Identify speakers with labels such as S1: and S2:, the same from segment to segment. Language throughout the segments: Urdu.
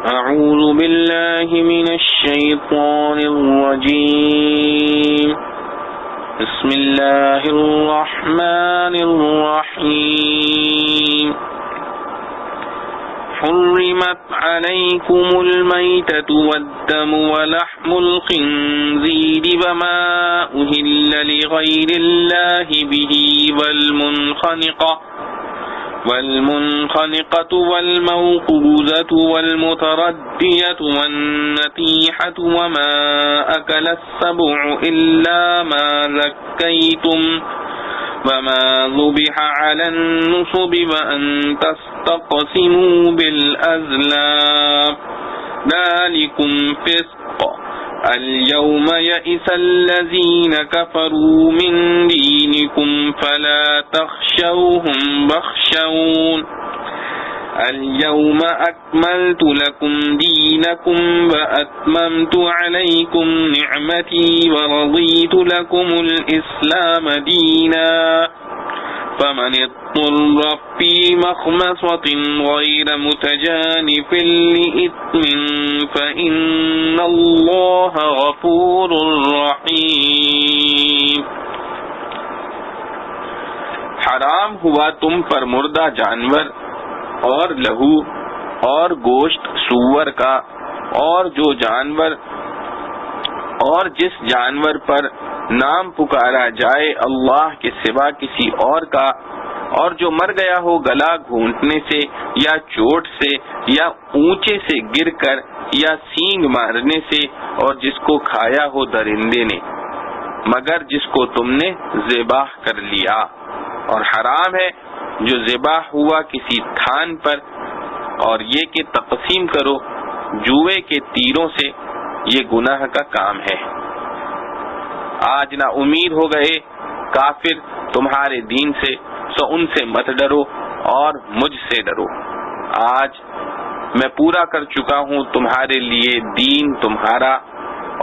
S1: أعوذ بالله من الشيطان الرجيم بسم الله الرحمن الرحيم حرمت عليكم الميتة والدم ولحم الخنزير وما أهل لغير الله به والمنخنقة والموقوذة والمتردية والنطيحة وما أكل السبع إلا ما ذكيتم وما ذبح على النصب وأن تستقسموا بالأزلام ذلكم فسق اليوم يئس الذين كفروا من دينكم فلا تخشوهم واخشون اليوم أكملت لكم دينكم وأتممت عليكم نعمتي ورضيت لكم الإسلام دينا فمن اضطر في مخمصة غير متجانف لإثم فإن الله غفور رحيم. حرام ہوا تم پر مردہ جانور اور لہو اور گوشت سور کا اور جو جانور اور جس جانور پر نام پکارا جائے اللہ کے سوا کسی اور کا اور جو مر گیا ہو گلا گھونٹنے سے یا چوٹ سے یا اونچے سے گر کر یا سینگ مارنے سے اور جس کو کھایا ہو درندے نے مگر جس کو تم نے ذبح کر لیا. اور حرام ہے جو ذبح ہوا کسی تھان پر اور یہ کہ تقسیم کرو جوئے کے تیروں سے یہ گناہ کا کام ہے. آج نا امید ہو گئے کافر تمہارے دین سے سو ان سے مت ڈرو اور مجھ سے ڈرو. آج میں پورا کر چکا ہوں تمہارے لیے دین تمہارا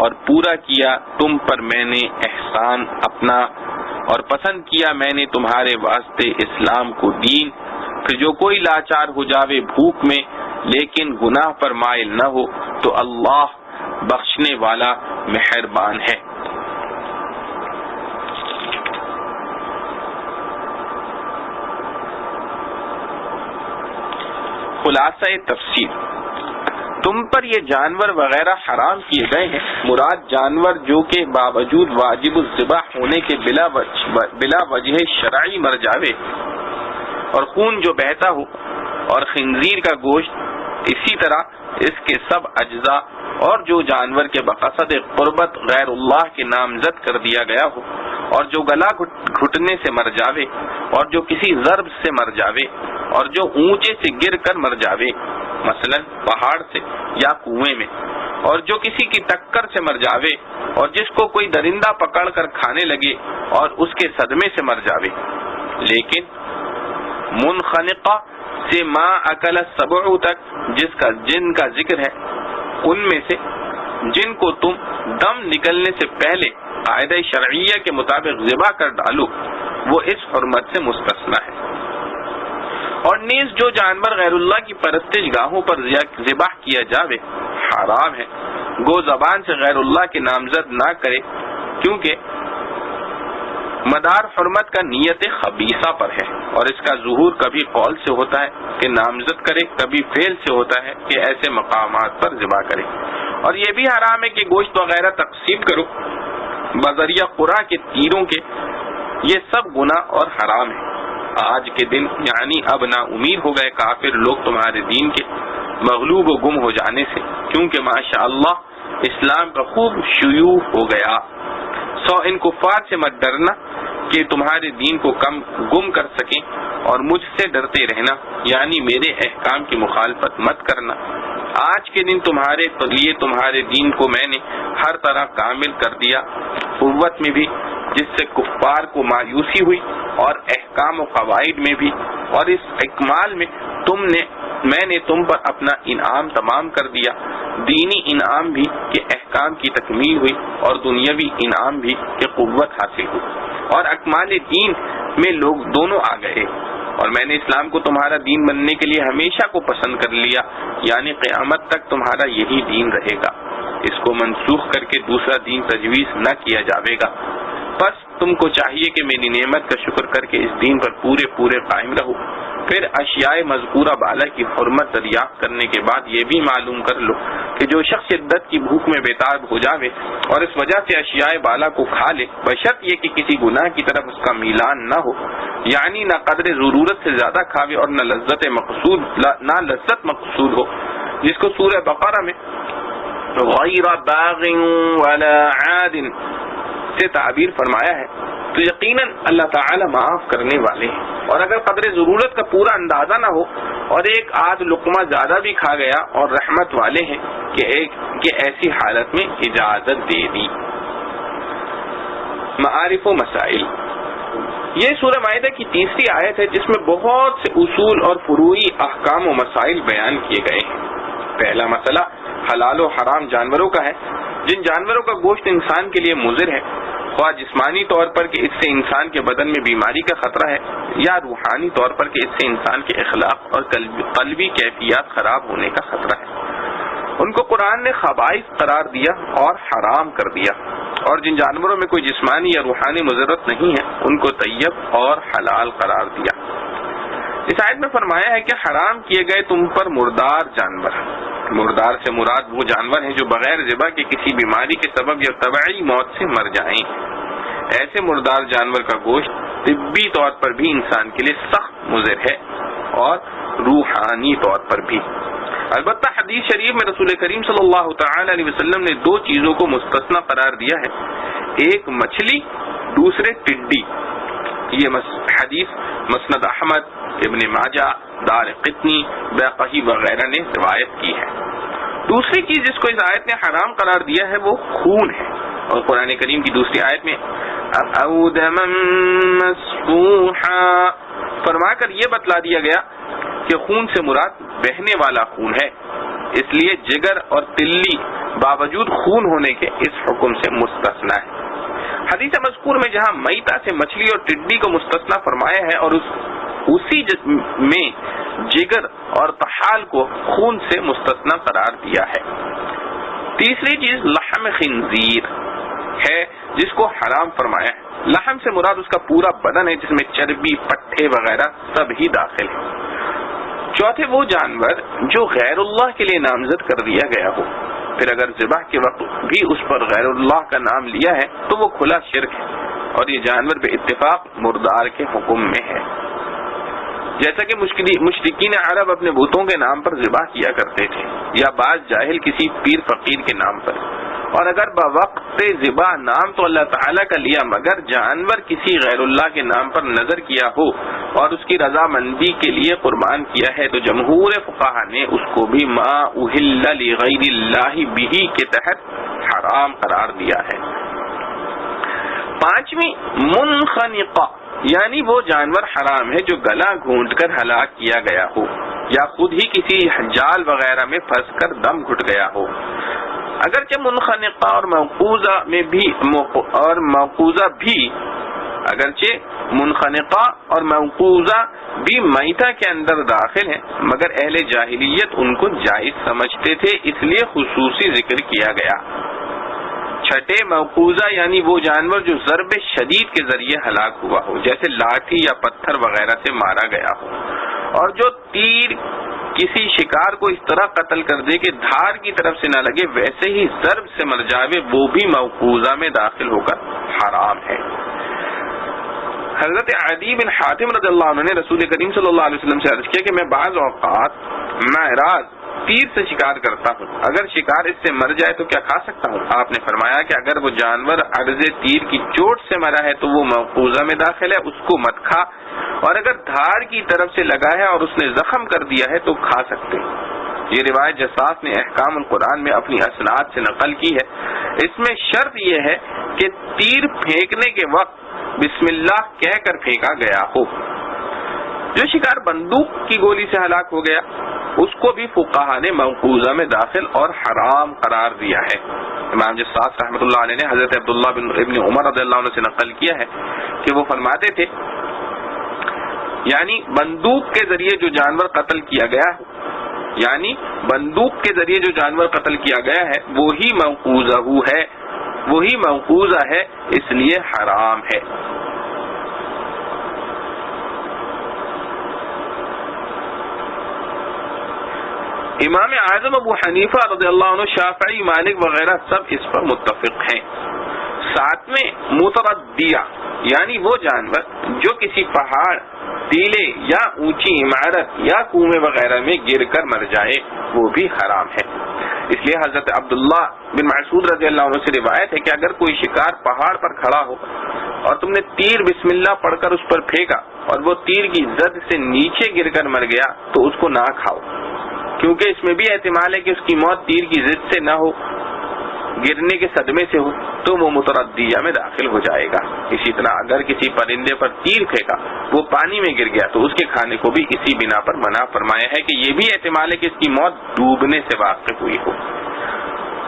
S1: اور پورا کیا تم پر میں نے احسان اپنا اور پسند کیا میں نے تمہارے واسطے اسلام کو دین. پھر جو کوئی لاچار ہو جاوے بھوک میں لیکن گناہ پر مائل نہ ہو تو اللہ بخشنے والا مہربان ہے. خلاصہ تفسیر تم پر یہ جانور وغیرہ حرام کیے گئے ہیں. مراد جانور جو کہ باوجود واجب الذبح ہونے کے بلا وجہ شرعی مر جاوے اور خون جو بہتا ہو اور خنزیر کا گوشت اسی طرح اس کے سب اجزاء اور جو جانور کے بقصد قربت غیر اللہ کے نامزد کر دیا گیا ہو اور جو گلا گھٹنے سے مر جاوے اور جو کسی ضرب سے مر جاوے اور جو اونچے سے گر کر مر جاوے مثلا پہاڑ سے یا کنویں میں اور جو کسی کی ٹکر سے مر جاوے اور جس کو کوئی درندہ پکڑ کر کھانے لگے اور اس کے صدمے سے مر جاوے. لیکن منخنقہ سے ما اکل السبع تک جن کا ذکر ہے ان میں سے جن کو تم دم نکلنے سے پہلے قاعدہ شرعیہ کے مطابق ذبح کر ڈالو وہ اس حرمت سے مستثنی ہے. اور نیز جو جانور غیر اللہ کی پرستش گاہوں پر ذبح کیا جاوے حرام ہے گو زبان سے غیر اللہ کے نامزد نہ کرے کیونکہ مدار حرمت کا نیت خبیثہ پر ہے اور اس کا ظہور کبھی قول سے ہوتا ہے کہ نامزد کرے کبھی فعل سے ہوتا ہے کہ ایسے مقامات پر ذبح کرے. اور یہ بھی حرام ہے کہ گوشت وغیرہ تقسیم کرو بذریعہ قرآ کے تیروں کے. یہ سب گناہ اور حرام ہے. آج کے دن یعنی اب نا امید ہو گئے کافر لوگ تمہارے دین کے مغلوب و گم ہو جانے سے کیونکہ ماشاء اللہ اسلام کا خوب شیوع ہو گیا. سو ان کفار سے مت ڈرنا کہ تمہارے دین کو گم کر سکیں اور مجھ سے ڈرتے رہنا یعنی میرے احکام کی مخالفت مت کرنا. آج کے دن تمہارے لیے تمہارے دین کو میں نے ہر طرح کامل کر دیا قوت میں بھی جس سے کفار کو مایوسی ہوئی اور احکام و قواعد میں بھی اور اس اکمال میں میں نے تم پر اپنا انعام تمام کر دیا. دینی انعام بھی کہ احکام کی تکمیل ہوئی اور دنیاوی انعام بھی کہ قوت حاصل ہوئی اور اکمال دین میں لوگ دونوں آ گئے. اور میں نے اسلام کو تمہارا دین بننے کے لیے ہمیشہ کو پسند کر لیا، یعنی قیامت تک تمہارا یہی دین رہے گا، اس کو منسوخ کر کے دوسرا دین تجویز نہ کیا جاوے گا۔ بس تم کو چاہیے کہ میری نعمت کا شکر کر کے اس دین پر پورے قائم رہو۔ پھر اشیاء مذکورہ بالا کی حرمت دریافت کرنے کے بعد یہ بھی معلوم کر لو کہ جو شخص شدت کی بھوک میں بیتاب ہو جاوے اور اس وجہ سے اشیاء بالا کو کھا لے، بشرط یہ کہ کسی گناہ کی طرف اس کا میلان نہ ہو، یعنی نہ قدر ضرورت سے زیادہ کھاوے اور نہ لذت مقصود ہو، جس کو سورہ بقرہ میں غیر باغ ولا عاد سے تعبیر فرمایا ہے، تو یقیناً اللہ تعالی معاف کرنے والے ہیں۔ اور اگر قدر ضرورت کا پورا اندازہ نہ ہو اور ایک آدھ لقمہ زیادہ بھی کھا گیا، اور رحمت والے ہیں کہ ایسی حالت میں اجازت دے دی۔ معارف و مسائل، یہ سورہ مائدہ کی تیسری آیت ہے جس میں بہت سے اصول اور فروعی احکام و مسائل بیان کیے گئے ہیں۔ پہلا مسئلہ حلال و حرام جانوروں کا ہے۔ جن جانوروں کا گوشت انسان کے لیے مضر ہے، خواہ جسمانی طور پر کہ اس سے انسان کے بدن میں بیماری کا خطرہ ہے، یا روحانی طور پر کہ اس سے انسان کے اخلاق اور قلبی کیفیات خراب ہونے کا خطرہ ہے، ان کو قرآن نے خبائث قرار دیا اور حرام کر دیا۔ اور جن جانوروں میں کوئی جسمانی یا روحانی مضرت نہیں ہے، ان کو طیب اور حلال قرار دیا۔ اس آیت میں فرمایا ہے کہ حرام کیے گئے تم پر مردار جانور۔ مردار سے مراد وہ جانور ہیں جو بغیر ذبح کے کسی بیماری کے سبب یا طبعی موت سے مر جائیں۔ ایسے مردار جانور کا گوشت طبی طور پر بھی انسان کے لیے سخت مضر ہے اور روحانی طور پر بھی۔ البتہ حدیث شریف میں رسول کریم صلی اللہ تعالی علیہ وسلم نے دو چیزوں کو مستثنی قرار دیا ہے، ایک مچھلی، دوسرے ٹڈی۔ یہ حدیث مسند احمد، ابن ماجہ، دار قطنی، بیہقی وغیرہ نے روایت کی ہے۔ دوسری چیز جس کو اس آیت نے حرام قرار دیا ہے وہ خون ہے، اور قرآن کریم کی دوسری آیت میں او دما مسفوحا فرما کر یہ بتلا دیا گیا کہ خون سے مراد بہنے والا خون ہے، اس لیے جگر اور تلی باوجود خون ہونے کے اس حکم سے مستثنی ہے۔ حدیث مذکور میں جہاں میتہ سے مچھلی اور ٹڈی کو مستثنی فرمایا ہے اور اسی میں جگر اور طحال کو خون سے مستثنی قرار دیا ہے۔ تیسری چیز لحم خنزیر ہے جس کو حرام فرمایا ہے۔ لحم سے مراد اس کا پورا بدن ہے جس میں چربی، پٹھے وغیرہ سب ہی داخل ہے۔ چوتھے وہ جانور جو غیر اللہ کے لیے نامزد کر دیا گیا ہو، پھر اگر ذبح کے وقت بھی اس پر غیر اللہ کا نام لیا ہے تو وہ کھلا شرک ہے، اور یہ جانور بے اتفاق مردار کے حکم میں ہے۔ جیسا کہ مشرکین عرب اپنے بتوں کے نام پر ذبح کیا کرتے تھے، یا بعض جاہل کسی پیر فقیر کے نام پر، اور اگر بوقت ذبح نام تو اللہ تعالیٰ کا لیا مگر جانور کسی غیر اللہ کے نام پر نظر کیا ہو اور اس کی رضامندی کے لیے قربان کیا ہے، تو جمہور فقہا نے اس کو بھی ما اہل لغیر اللہ بہ کے تحت حرام قرار دیا ہے۔ پانچویں منخنقہ، یعنی وہ جانور حرام ہے جو گلا گھونٹ کر ہلاک کیا گیا ہو یا خود ہی کسی جال وغیرہ میں پھنس کر دم گھٹ گیا ہو۔ اگرچہ منخنقہ اور موقوذہ بھی میتہ کے اندر داخل ہیں، مگر اہل جاہلیت ان کو جائز سمجھتے تھے، اس لیے خصوصی ذکر کیا گیا۔ چھٹے موقوذہ یعنی وہ جانور جو ضرب شدید کے ذریعے ہلاک ہوا ہو، جیسے لاٹھی یا پتھر وغیرہ سے مارا گیا ہو، اور جو تیر کسی شکار کو اس طرح قتل کر دے کہ دھار کی طرف سے نہ لگے ویسے ہی ضرب سے مر جاوے، وہ بھی موقوذہ میں داخل ہو کر حرام ہے۔ حضرت عدی بن حاتم رضی اللہ عنہ نے رسول کریم صلی اللہ علیہ وسلم سے عرض کیا کہ میں بعض اوقات معراج تیر سے شکار کرتا ہوں، اگر شکار اس سے مر جائے تو کیا کھا سکتا ہوں؟ آپ نے فرمایا کہ اگر وہ جانور عرض تیر کی چوٹ سے مرا ہے تو وہ موقوذہ میں داخل ہے، اس کو مت کھا، اور اگر دھار کی طرف سے لگا ہے اور اس نے زخم کر دیا ہے تو کھا سکتے۔ یہ روایت جساس نے احکام القرآن میں اپنی اسناد سے نقل کی ہے۔ اس میں شرط یہ ہے کہ تیر پھینکنے کے وقت بسم اللہ کہہ کر پھینکا گیا ہو۔ جو شکار بندوق کی گولی سے ہلاک ہو گیا اس کو بھی فقہا نے موقوذہ میں داخل اور حرام قرار دیا ہے۔ امام جساس رحمۃ اللہ علیہ نے حضرت عبداللہ ابن عمر رضی اللہ عنہ سے نقل کیا ہے کہ وہ فرماتے تھے یعنی بندوق کے ذریعے جو جانور قتل کیا گیا ہے، یعنی بندوق کے ذریعے جو جانور قتل کیا گیا ہے وہی موقوذہ ہے، وہی موقوذہ ہے، اس لیے حرام ہے۔ امام اعظم ابو حنیفہ رضی اللہ عنہ، شافعی، مالک وغیرہ سب اس پر متفق ہیں۔ ساتویں، متردیہ، یعنی وہ جانور جو کسی پہاڑ، ٹیلے یا اونچی عمارت یا کنویں وغیرہ میں گر کر مر جائے، وہ بھی حرام ہے۔ اس لیے حضرت عبداللہ بن مسعود رضی اللہ عنہ سے روایت ہے کہ اگر کوئی شکار پہاڑ پر کھڑا ہو اور تم نے تیر بسم اللہ پڑھ کر اس پر پھینکا اور وہ تیر کی زد سے نیچے گر کر مر گیا تو اس کو نہ کھاؤ، کیونکہ اس میں بھی احتمال ہے کہ اس کی موت تیر کی زد سے نہ ہو، گرنے کے صدمے سے ہو، تو وہ متردیہ میں داخل ہو جائے گا۔ اسی طرح اگر کسی پرندے پر تیر پھینکا، وہ پانی میں گر گیا، تو اس کے کھانے کو بھی اسی بنا پر منع فرمایا ہے کہ یہ بھی احتمال ہے کہ اس کی موت ڈوبنے سے واقع ہوئی ہو۔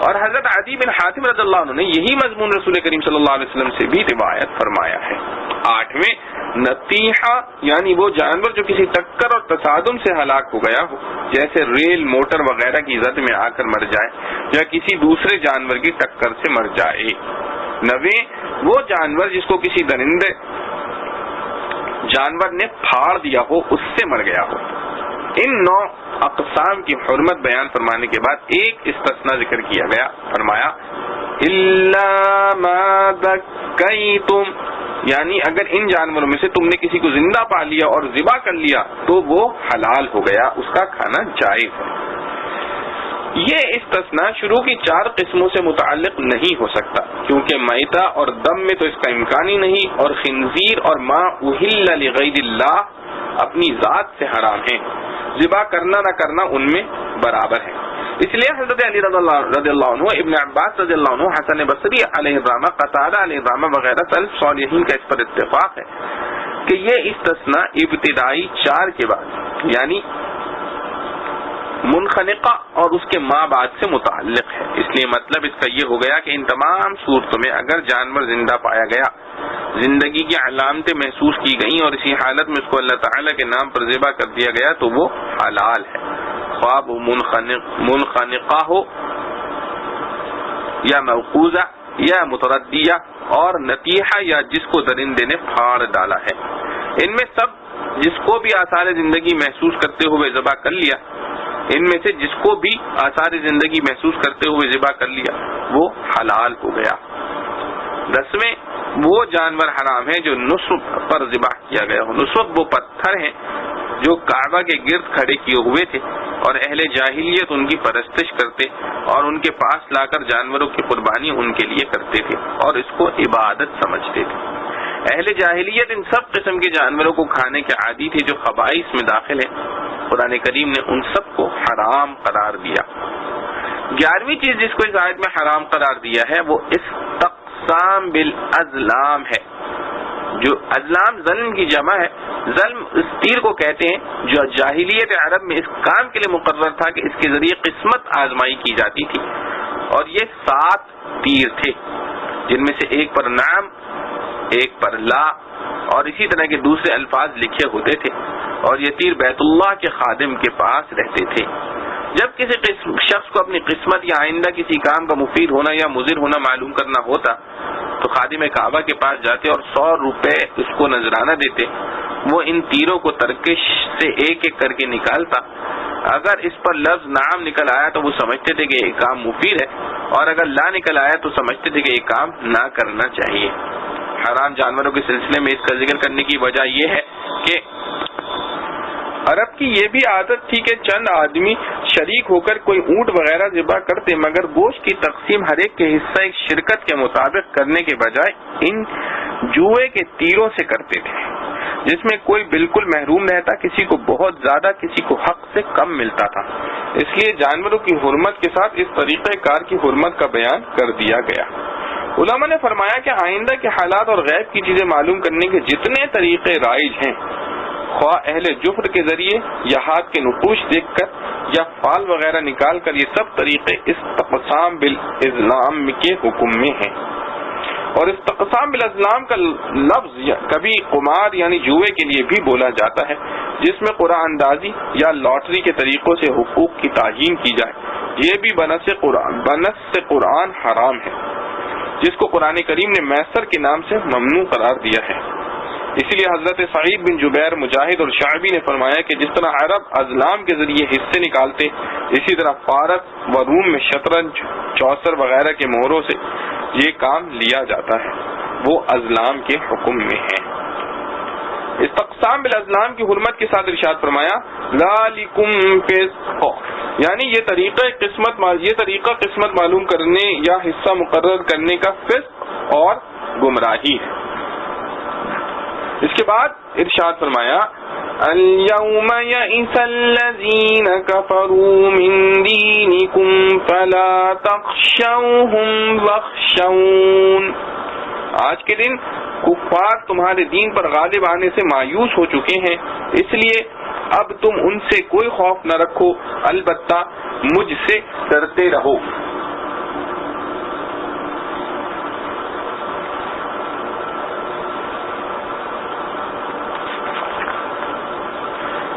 S1: اور حضرت عدی بن حاتم رضی اللہ عنہ نے یہی مضمون رسول کریم صلی اللہ علیہ وسلم سے بھی روایت فرمایا ہے۔ آٹھویں، نتیحہ، یعنی وہ جانور جو کسی ٹکر اور تصادم سے ہلاک ہو گیا ہو، جیسے ریل، موٹر وغیرہ کی زد میں آ کر مر جائے یا کسی دوسرے جانور کی ٹکر سے مر جائے۔ نویں، وہ جانور جس کو کسی درندے جانور نے پھاڑ دیا ہو، اس سے مر گیا ہو۔ ان 9 اقسام کی حرمت بیان فرمانے کے بعد ایک استثناء ذکر کیا گیا، فرمایا الا ما ذکیتم، یعنی اگر ان جانوروں میں سے تم نے کسی کو زندہ پا لیا اور ذبح کر لیا تو وہ حلال ہو گیا، اس کا کھانا جائز ہے۔ یہ استثناء شروع کی 4 قسموں سے متعلق نہیں ہو سکتا، کیونکہ میتہ اور دم میں تو اس کا امکان ہی نہیں، اور خنزیر اور ما اہل لغیر اللہ اپنی ذات سے حرام ہیں، ذبح کرنا نہ کرنا ان میں برابر ہے۔ اس لیے حضرت علی رضی اللہ عنہ، ابن عباس رضی اللہ عنہ، حسن بصری علیہ الرحمہ، قتادہ علیہ الرحمہ وغیرہ سلف صالحین کا اس پر اتفاق ہے کہ یہ استثناء ابتدائی 4 کے بعد یعنی منخنقہ اور اس کے ماں بعد سے متعلق ہے۔ اس لیے مطلب اس کا یہ ہو گیا کہ ان تمام صورتوں میں اگر جانور زندہ پایا گیا، زندگی کی علامتیں محسوس کی گئیں اور اسی حالت میں اس کو اللہ تعالیٰ کے نام پر ذبح کر دیا گیا تو وہ حلال ہے، خواہ وہ منخنقہ ہو یا موقوذہ یا متردیہ اور نتیحہ یا جس کو درندے نے پھاڑ ڈالا ہے۔ ان میں سب جس کو بھی آثار زندگی محسوس کرتے ہوئے ذبح کر لیا، ان میں سے جس کو بھی آثار زندگی محسوس کرتے ہوئے ذبح کر لیا وہ حلال ہو گیا۔ 10ویں، وہ جانور حرام ہیں جو نصب پر ذبح کیا گیا ہو۔ نصب وہ پتھر ہیں جو کعبہ کے گرد کھڑے کیے ہوئے تھے اور اہل جاہلیت ان کی پرستش کرتے اور ان کے پاس لا کر جانوروں کی قربانی ان کے لیے کرتے تھے اور اس کو عبادت سمجھتے تھے۔ اہل جاہلیت ان سب قسم کے جانوروں کو کھانے کے عادی تھے جو خبائث میں داخل ہیں۔ قرآن کریم نے ان سب کو حرام قرار دیا۔ 11ویں چیز جس کو اس آیت میں حرام قرار دیا ہے وہ استقسام بالازلام ہے، جو ازلام ظلم کی جمع ہے۔ ظلم اس تیر کو کہتے ہیں جو جاہلیت عرب میں اس کام کے لیے مقرر تھا کہ اس کے ذریعے قسمت آزمائی کی جاتی تھی، اور یہ 7 تیر تھے جن میں سے ایک پر نعم، ایک پر لا اور اسی طرح کے دوسرے الفاظ لکھے ہوتے تھے، اور یہ تیر بیت اللہ کے خادم کے پاس رہتے تھے۔ جب کسی شخص کو اپنی قسمت یا آئندہ کسی کام کا مفید ہونا یا مضر ہونا معلوم کرنا ہوتا تو خادم کعبہ کے پاس جاتے اور 100 روپے اس کو نذرانہ دیتے۔ وہ ان تیروں کو ترکش سے ایک ایک کر کے نکالتا۔ اگر اس پر لفظ نعم نکل آیا تو وہ سمجھتے تھے کہ یہ کام مفید ہے، اور اگر لا نکل آیا تو سمجھتے تھے کہ یہ کام نہ کرنا چاہیے۔ حرام جانوروں کے سلسلے میں اس کا ذکر کرنے کی وجہ یہ ہے کہ عرب کی یہ بھی عادت تھی کہ چند آدمی شریک ہو کر کوئی اونٹ وغیرہ ذبح کرتے، مگر گوشت کی تقسیم ہر ایک کے حصہ ایک شرکت کے مطابق کرنے کے بجائے ان جوئے کے تیروں سے کرتے تھے، جس میں کوئی بالکل محروم رہتا، کسی کو بہت زیادہ، کسی کو حق سے کم ملتا تھا۔ اس لیے جانوروں کی حرمت کے ساتھ اس طریقہ کار کی حرمت کا بیان کر دیا گیا۔ علماء نے فرمایا کہ آئندہ کے حالات اور غیب کی چیزیں معلوم کرنے کے جتنے طریقے رائج ہیں، خواہ اہل جفر کے ذریعے یا ہاتھ کے نقوش دیکھ کر یا فال وغیرہ نکال کر، یہ سب طریقے استقسام بالازلام کے حکم میں ہیں۔ اور استقسام بالازلام کا لفظ کبھی قمار یعنی جوئے کے لیے بھی بولا جاتا ہے، جس میں قرعہ اندازی یا لاٹری کے طریقوں سے حقوق کی تعیین کی جائے۔ یہ بھی بنص قرآن حرام ہے، جس کو قرآن کریم نے میسر کے نام سے ممنوع قرار دیا ہے۔ اسی لیے حضرت سعید بن جبیر، مجاہد اور شعبی نے فرمایا کہ جس طرح عرب ازلام کے ذریعے حصے نکالتے، اسی طرح فارس و روم میں شطرنج، چوسر وغیرہ کے مہروں سے یہ کام لیا جاتا ہے، وہ ازلام کے حکم میں ہے۔ استقسام بالازلام کی حرمت کے ساتھ ارشاد فرمایا ذالکم فسق، یعنی یہ طریقہ قسمت معلوم کرنے یا حصہ مقرر کرنے کا فسق اور گمراہی ہے۔ اس کے بعد ارشاد فرمایا اليوم يئس الذين كفروا من دينكم فلا تخشوهم واخشون، آج کے دن کفار تمہارے دین پر غالب آنے سے مایوس ہو چکے ہیں، اس لیے اب تم ان سے کوئی خوف نہ رکھو، البتہ مجھ سے ڈرتے رہو۔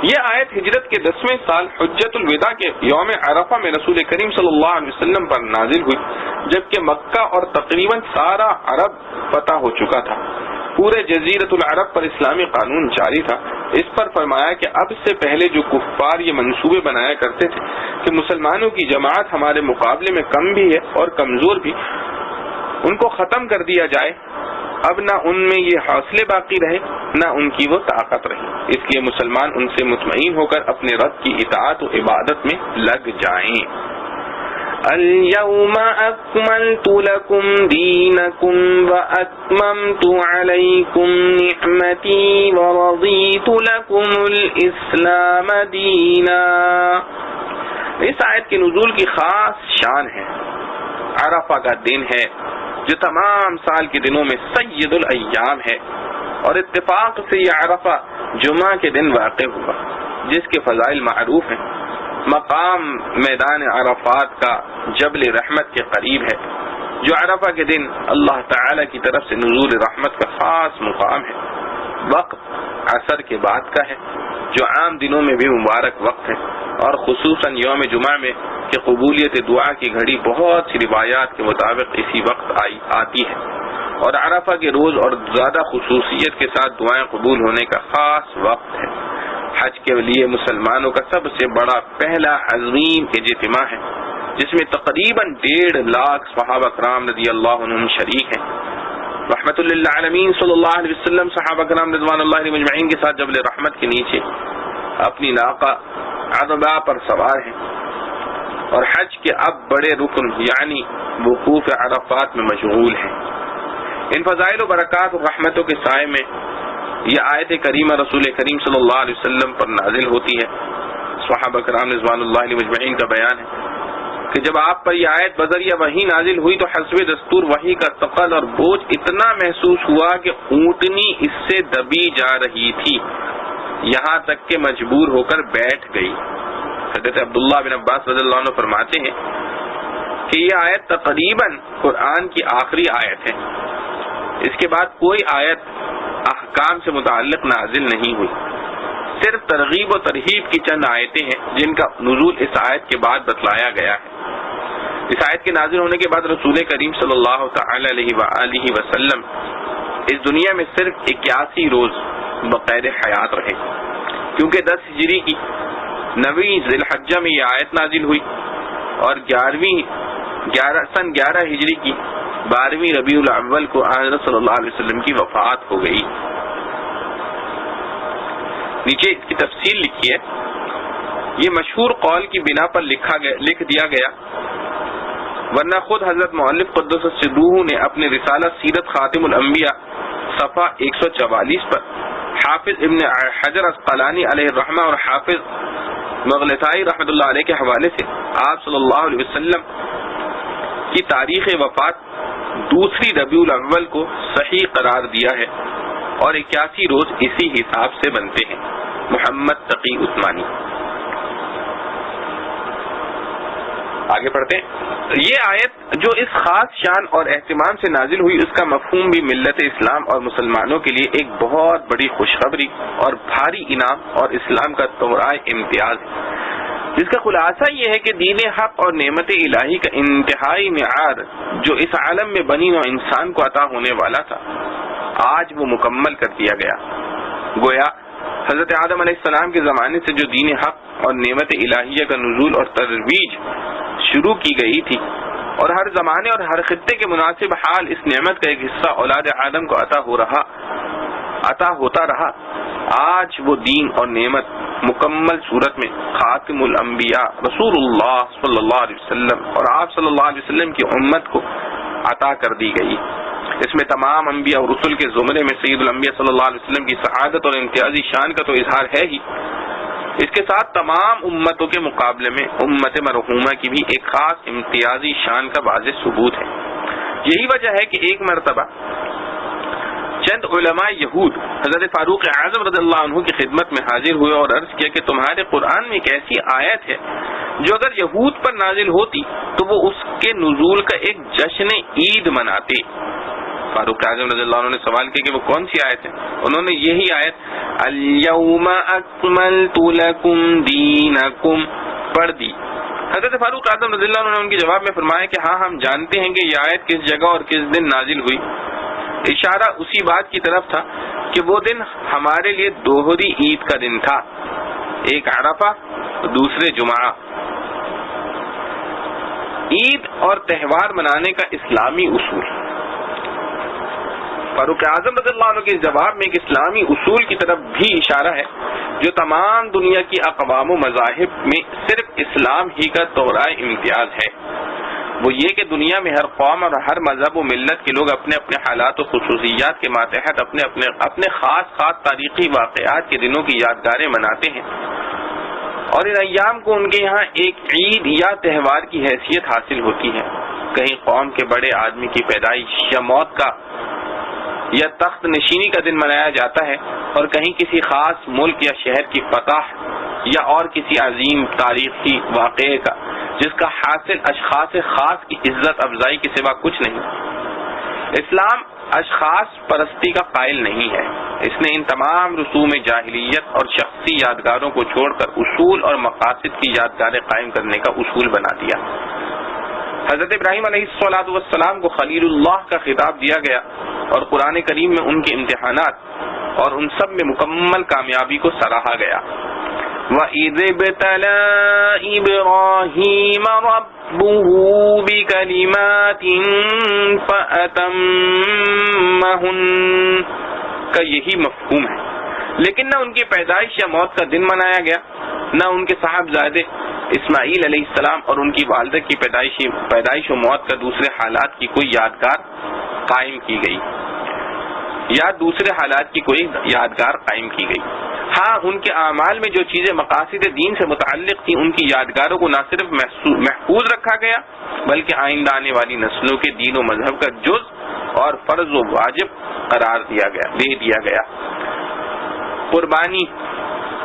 S1: یہ آیت ہجرت کے 10ویں سال حجۃ الوداع کے یوم عرفہ میں رسول کریم صلی اللہ علیہ وسلم پر نازل ہوئی، جبکہ مکہ اور تقریباً سارا عرب فتح ہو چکا تھا، پورے جزیرۃ العرب پر اسلامی قانون جاری تھا۔ اس پر فرمایا کہ اب سے پہلے جو کفار یہ منصوبے بنایا کرتے تھے کہ مسلمانوں کی جماعت ہمارے مقابلے میں کم بھی ہے اور کمزور بھی، ان کو ختم کر دیا جائے، اب نہ ان میں یہ حوصلے باقی رہے نہ ان کی وہ طاقت رہی، اس لیے مسلمان ان سے مطمئن ہو کر اپنے رب کی اطاعت و عبادت میں لگ جائیں۔ اليوم اکملت لکم دینکم واتممت علیکم نعمتی ورضیت لکم الاسلام دینا۔ اس آیت کے نزول کی خاص شان ہے، عرفہ کا دن ہے جو تمام سال کے دنوں میں سید الایام ہے، اور اتفاق سے یہ عرفہ جمعہ کے دن واقع ہوا، جس کے فضائل معروف ہیں۔ مقام میدان عرفات کا جبل رحمت کے قریب ہے، جو عرفہ کے دن اللہ تعالی کی طرف سے نزول رحمت کا خاص مقام ہے۔ وقت عصر کے بعد کا ہے، جو عام دنوں میں بھی مبارک وقت ہے، اور خصوصاً یوم جمعہ میں کہ قبولیت دعا کی گھڑی بہت سی روایات کے مطابق اسی وقت آتی ہے، اور عرفہ کے روز اور زیادہ خصوصیت کے ساتھ دعائیں قبول ہونے کا خاص وقت ہے۔ حج کے لیے مسلمانوں کا سب سے بڑا پہلا عظیم اجتماع ہے، جس میں تقریباً 1.5 لاکھ صحابہ کرام رضی اللہ عنہم شریک ہیں۔ رحمت للعالمین صلی اللہ علیہ وسلم صحابہ کرام رضوان اللہ علیہم اجمعین کے ساتھ جبل رحمت کے نیچے اپنی ناقہ عظبہ پر سوار ہیں، اور حج کے اب بڑے رکن یعنی وقوف عرفات میں مشغول ہیں۔ ان فضائل و برکات اور رحمتوں کے سائے میں یہ آیت کریمہ رسول کریم صلی اللہ علیہ وسلم پر نازل ہوتی ہے۔ صحابہ کرام رضوان اللہ علیہ اجمعین کا بیان ہے کہ جب آپ پر یہ آیت بذریعہ وحی نازل ہوئی تو حسب دستور وحی کا ثقل اور بوجھ اتنا محسوس ہوا کہ اونٹنی اس سے دبی جا رہی تھی، یہاں تک کہ مجبور ہو کر بیٹھ گئی۔ حضرت عبداللہ بن عباس رضی اللہ عنہ فرماتے ہیں کہ یہ آیت تقریباً قرآن کی آخری آیت ہے، اس کے بعد کوئی آیت احکام سے متعلق نازل نہیں ہوئی، صرف ترغیب و ترہیب کی چند آیتیں ہیں جن کا نزول اس آیت کے بعد بتلایا گیا ہے۔ اس آیت کے نازل ہونے کے بعد رسول کریم صلی اللہ تعالی علیہ وآلہ وسلم اس دنیا میں صرف 81 روز بقید حیات رہے، کیونکہ 10 ہجری کی 9 ذی الحجہ میں یہ آیت نازل ہوئی، اور 11 ہجری کی 12 ربیع الاول کو حضرت صلی اللہ علیہ وسلم کی وفات ہو گئی۔ نیچے اس کی تفصیل لکھی ہے، یہ مشہور قول کی بنا پر لکھ دیا گیا، ورنہ خود حضرت مؤلف قدس سرہ نے اپنے رسالہ سیرت خاتم الانبیاء صفحہ 144 پر حافظ ابن حجر عسقلانی علیہ الرحمہ اور حافظ مغلطائی رحمۃ اللہ علیہ کے حوالے سے آپ صلی اللہ علیہ وسلم کی تاریخ وفات 2 ربیع الاول کو صحیح قرار دیا ہے، اور 81 روز اسی حساب سے بنتے ہیں۔ محمد تقی عثمانی۔ آگے پڑھتے ہیں۔ یہ آیت جو اس خاص شان اور اہتمام سے نازل ہوئی، اس کا مفہوم بھی ملت اسلام اور مسلمانوں کے لیے ایک بہت بڑی خوشخبری اور بھاری انعام اور اسلام کا تحفہ امتیاز ہے، جس کا خلاصہ یہ ہے کہ دین حق اور نعمت الہی کا انتہائی معیار جو اس عالم میں بنی نوع انسان کو عطا ہونے والا تھا، آج وہ مکمل کر دیا گیا۔ گویا حضرت آدم علیہ السلام کے زمانے سے جو دین حق اور نعمت الہیہ کا نزول اور ترویج شروع کی گئی تھی، اور ہر زمانے اور ہر خطے کے مناسب حال اس نعمت کا ایک حصہ اولاد آدم کو عطا ہوتا رہا، آج وہ دین اور نعمت مکمل صورت میں خاتم الانبیاء رسول اللہ صلی اللہ علیہ وسلم اور آپ صلی اللہ علیہ وسلم کی امت کو عطا کر دی گئی۔ اس میں تمام انبیاء اور رسل کے زمرے میں سید الانبیاء صلی اللہ علیہ وسلم کی سعادت اور امتیازی شان کا تو اظہار ہے ہی، اس کے ساتھ تمام امتوں کے مقابلے میں امت مرحومہ کی بھی ایک خاص امتیازی شان کا واضح ثبوت ہے۔ یہی وجہ ہے کہ ایک مرتبہ چند علماء یہود حضرت فاروق اعظم رضی اللہ عنہ کی خدمت میں حاضر ہوئے اور عرض کیا کہ تمہارے قرآن میں ایک ایسی آیت ہے جو اگر یہود پر نازل ہوتی تو وہ اس کے نزول کا ایک جشن عید مناتے۔ فاروق اعظم رضی اللہ عنہ نے سوال کیا کہ وہ کون سی آیت ہے؟ انہوں نے یہی آیت الیوم اکملت لکم دینکم پڑھ دی۔ حضرت فاروق اعظم رضی اللہ عنہ نے ان کے جواب میں فرمایا کہ ہاں ہم جانتے ہیں کہ یہ آیت کس جگہ اور کس دن نازل ہوئی۔ اشارہ اسی بات کی طرف تھا کہ وہ دن ہمارے لیے دوہری عید کا دن تھا، ایک عرفہ دوسرے جمعہ۔ عید اور تہوار منانے کا اسلامی اصول، فاروق اعظم رضی اللہ عنہ کے جواب میں ایک اسلامی اصول کی طرف بھی اشارہ ہے جو تمام دنیا کی اقوام و مذاہب میں صرف اسلام ہی کا توراہ امتیاز ہے، وہ یہ کہ دنیا میں ہر قوم اور ہر مذہب و ملت کے لوگ اپنے اپنے حالات و خصوصیات کے ماتحت اپنے خاص تاریخی واقعات کے دنوں کی یادگاریں مناتے ہیں، اور ان ایام کو ان کے یہاں ایک عید یا تہوار کی حیثیت حاصل ہوتی ہے۔ کہیں قوم کے بڑے آدمی کی پیدائش یا موت کا یا تخت نشینی کا دن منایا جاتا ہے، اور کہیں کسی خاص ملک یا شہر کی فتح یا اور کسی عظیم تاریخی واقعے کا جس کا حاصل اشخاص خاص کی عزت افزائی کے سوا کچھ نہیں۔ اسلام اشخاص پرستی کا قائل نہیں ہے، اس نے ان تمام رسوم جاہلیت اور شخصی یادگاروں کو چھوڑ کر اصول اور مقاصد کی یادگاریں قائم کرنے کا اصول بنا دیا۔ حضرت ابراہیم علیہ السلام کو خلیل اللہ کا خطاب دیا گیا، اور قرآن کریم میں ان کے امتحانات اور ان سب میں مکمل کامیابی کو سراہا گیا۔ وَإِذِ ابْتَلَىٰ إِبْرَاهِيمَ رَبُّهُ بِكَلِمَاتٍ فَأَتَمَّهُنَّ کا یہی مفہوم ہے، لیکن نہ ان کی پیدائش یا موت کا دن منایا گیا، نہ ان کے صاحبزادے اسماعیل علیہ السلام اور ان کی والدہ کی پیدائش و موت کا دوسرے حالات کی کوئی یادگار قائم کی گئی یا دوسرے حالات کی کوئی یادگار قائم کی گئی۔ ہاں ان کے اعمال میں جو چیزیں مقاصد دین سے متعلق تھیں ان کی یادگاروں کو نہ صرف محفوظ رکھا گیا بلکہ آئندہ آنے والی نسلوں کے دین و مذہب کا جز اور فرض و واجب قرار دے دیا گیا۔ قربانی،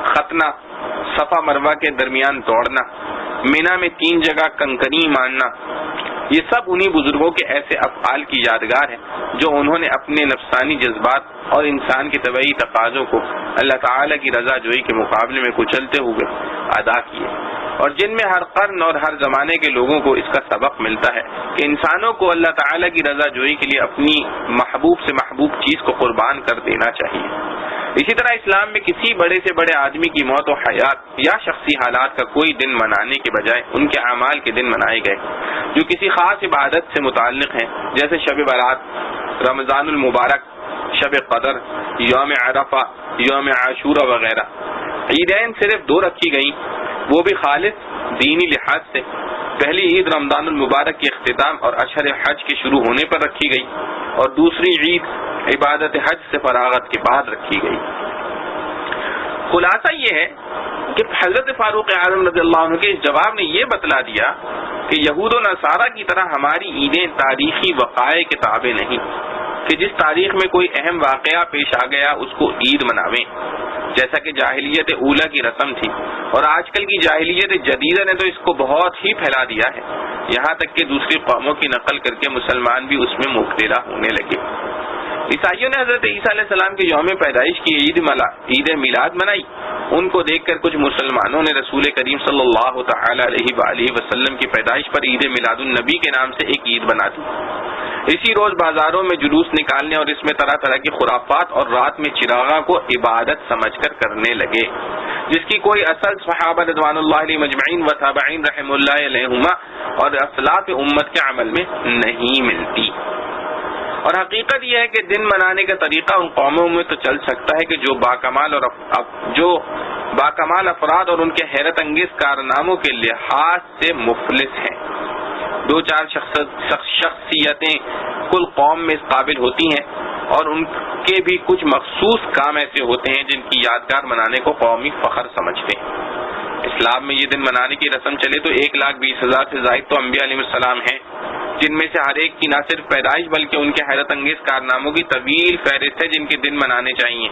S1: ختنہ، صفا مروہ کے درمیان دوڑنا، مینا میں 3 جگہ کنکری ماننا، یہ سب انہی بزرگوں کے ایسے افعال کی یادگار ہیں جو انہوں نے اپنے نفسانی جذبات اور انسان کے طبعی تقاضوں کو اللہ تعالیٰ کی رضا جوئی کے مقابلے میں کچلتے ہوئے ادا کیے، اور جن میں ہر قرن اور ہر زمانے کے لوگوں کو اس کا سبق ملتا ہے کہ انسانوں کو اللہ تعالیٰ کی رضا جوئی کے لیے اپنی محبوب سے محبوب چیز کو قربان کر دینا چاہیے۔ اسی طرح اسلام میں کسی بڑے سے بڑے آدمی کی موت و حیات یا شخصی حالات کا کوئی دن منانے کے بجائے ان کے اعمال کے دن منائے گئے جو کسی خاص عبادت سے متعلق ہیں، جیسے شب برات، رمضان المبارک، شب قدر، یوم عرفہ، یوم عاشورہ وغیرہ۔ عیدین صرف 2 رکھی گئیں، وہ بھی خالص دینی لحاظ سے۔ پہلی عید رمضان المبارک کے اختتام اور اشہر حج کے شروع ہونے پر رکھی گئی، اور دوسری عید عبادت حج سے فراغت کے بعد رکھی گئی۔ خلاصہ یہ ہے کہ حضرت فاروق اعظم رضی اللہ عنہ کے اس جواب نے یہ بتلا دیا کہ یہود و نصارہ کی طرح ہماری عیدیں تاریخی وقائع کے تابع نہیں کہ جس تاریخ میں کوئی اہم واقعہ پیش آ گیا اس کو عید مناویں، جیسا کہ جاہلیت اولا کی رسم تھی، اور آج کل کی جاہلیت جدیدہ نے تو اس کو بہت ہی پھیلا دیا ہے، یہاں تک کہ دوسری قوموں کی نقل کر کے مسلمان بھی اس میں مبتلا ہونے لگے۔ عیسائیوں نے حضرت عیسیٰ علیہ السلام کے یوم پیدائش کی عید میلاد منائی۔ ان کو دیکھ کر کچھ مسلمانوں نے رسول کریم صلی اللہ تعالی علیہ وآلہ وسلم کی پیدائش پر عید میلاد النبی کے نام سے ایک عید بنا دی۔ اسی روز بازاروں میں جلوس نکالنے اور اس میں طرح طرح کی خرافات اور رات میں چراغاں کو عبادت سمجھ کر کرنے لگے، جس کی کوئی اصل صحابہ رضوان اللہ علیہ مجمعین و تابعین رحم اللہ علیہما اور اسلاف امت کے عمل میں نہیں ملتی۔ اور حقیقت یہ ہے کہ دن منانے کا طریقہ ان قوموں میں تو چل سکتا ہے کہ جو باکمال افراد اور ان کے حیرت انگیز کارناموں کے لحاظ سے مفلس ہیں۔ دو چار شخصیتیں کل قوم میں اس قابل ہوتی ہیں، اور ان کے بھی کچھ مخصوص کام ایسے ہوتے ہیں جن کی یادگار منانے کو قومی فخر سمجھتے ہیں۔ اسلام میں یہ دن منانے کی رسم چلے تو 1,20,000 سے زائد تو انبیاء علیہ السلام ہیں، جن میں سے ہر ایک کی نہ صرف پیدائش بلکہ ان کے حیرت انگیز کارناموں کی طویل فہرست ہے جن کے دن منانے چاہیے۔